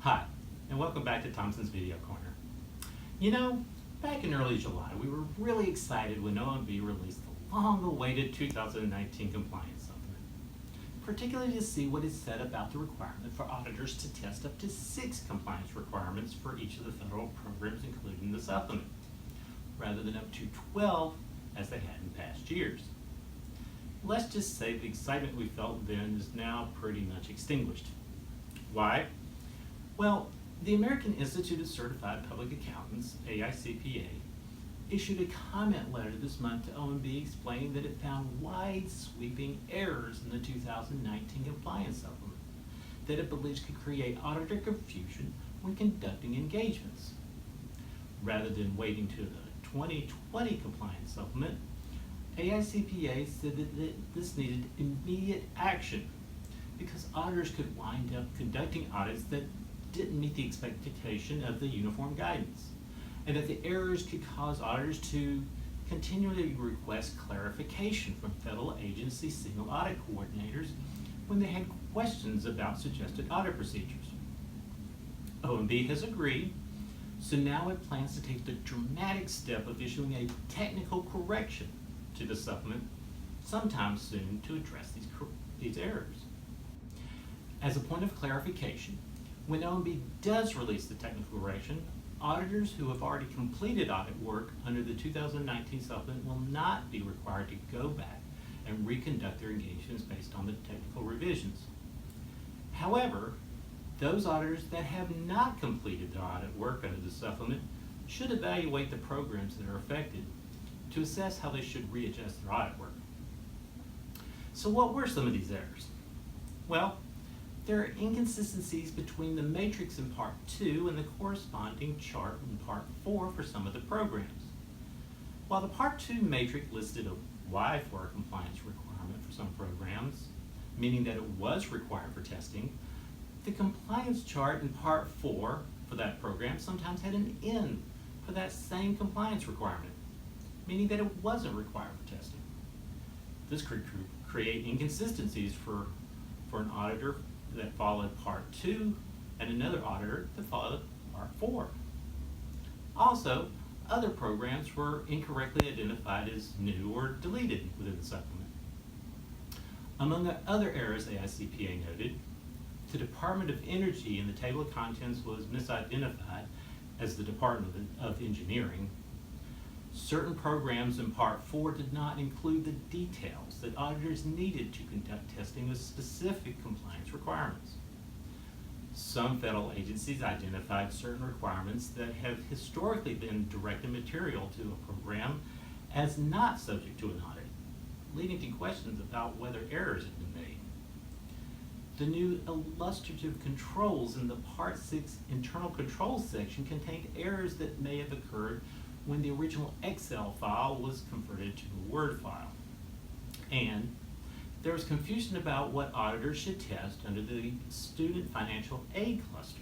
Hi, and welcome back to Thompson's Video Corner. You know, back in early July, we were really excited when OMB released the long-awaited 2019 compliance supplement, particularly to see what it said about the requirement for auditors to test up to 6 compliance requirements for each of the federal programs included in the supplement, rather than up to 12 as they had in past years. Let's just say the excitement we felt then is now pretty much extinguished. Why? Well, the American Institute of Certified Public Accountants, AICPA, issued a comment letter this month to OMB explaining that it found wide-sweeping errors in the 2019 compliance supplement that it believes could create auditor confusion when conducting engagements. Rather than waiting to the 2020 compliance supplement, AICPA said that this needed immediate action because auditors could wind up conducting audits that didn't meet the expectation of the uniform guidance, and that the errors could cause auditors to continually request clarification from federal agency single audit coordinators when they had questions about suggested audit procedures. OMB has agreed, so now it plans to take the dramatic step of issuing a technical correction to the supplement sometime soon to address these errors. As a point of clarification, when OMB does release the technical correction, auditors who have already completed audit work under the 2019 supplement will not be required to go back and reconduct their engagements based on the technical revisions. However, those auditors that have not completed their audit work under the supplement should evaluate the programs that are affected to assess how they should readjust their audit work. So what were some of these errors? Well, there are inconsistencies between the matrix in Part 2 and the corresponding chart in Part 4 for some of the programs. While the Part 2 matrix listed a Y for a compliance requirement for some programs, meaning that it was required for testing, the compliance chart in Part 4 for that program sometimes had an N for that same compliance requirement, meaning that it wasn't required for testing. This could create inconsistencies for an auditor that followed Part 2 and another auditor that followed Part 4. Also, other programs were incorrectly identified as new or deleted within the supplement. Among the other errors AICPA noted, the Department of Energy in the table of contents was misidentified as the Department of Engineering. Certain programs in Part 4 did not include the details that auditors needed to conduct testing with specific compliance requirements. Some federal agencies identified certain requirements that have historically been directed material to a program as not subject to an audit, leading to questions about whether errors had been made. The new illustrative controls in the Part 6 internal controls section contained errors that may have occurred when the original Excel file was converted to a Word file. And there was confusion about what auditors should test under the student financial aid cluster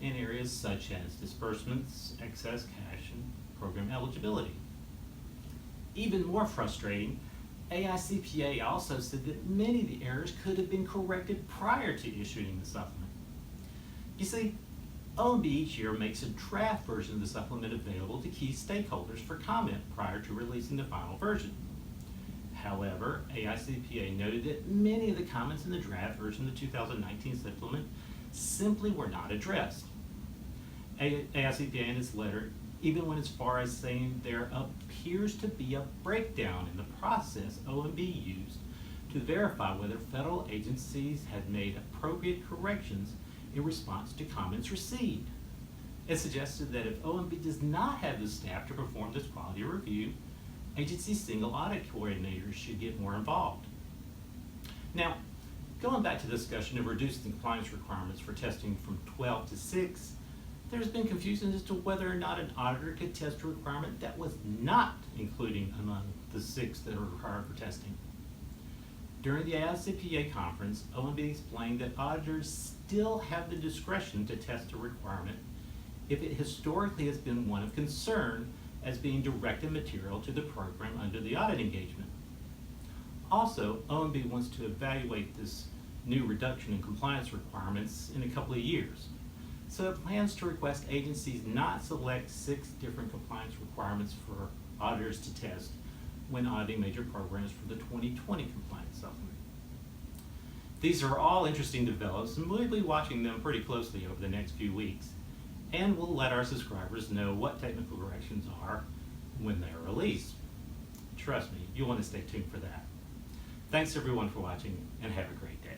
in areas such as disbursements, excess cash, and program eligibility. Even more frustrating, AICPA also said that many of the errors could have been corrected prior to issuing the supplement. You see, OMB each year makes a draft version of the supplement available to key stakeholders for comment prior to releasing the final version. However, AICPA noted that many of the comments in the draft version of the 2019 supplement simply were not addressed. AICPA in its letter even went as far as saying there appears to be a breakdown in the process OMB used to verify whether federal agencies had made appropriate corrections in response to comments received. It suggested that if OMB does not have the staff to perform this quality review, agency single audit coordinators should get more involved. Now, going back to the discussion of reducing the compliance requirements for testing from 12 to 6, there's been confusion as to whether or not an auditor could test a requirement that was not included among the 6 that are required for testing. During the AICPA conference, OMB explained that auditors still have the discretion to test a requirement if it historically has been one of concern as being directed material to the program under the audit engagement. Also, OMB wants to evaluate this new reduction in compliance requirements in a couple of years. So it plans to request agencies not select 6 different compliance requirements for auditors to test when auditing major programs for the 2020 compliance supplement. These are all interesting developments, and we'll be watching them pretty closely over the next few weeks. And we'll let our subscribers know what technical corrections are when they are released. Trust me, you'll want to stay tuned for that. Thanks everyone for watching, and have a great day.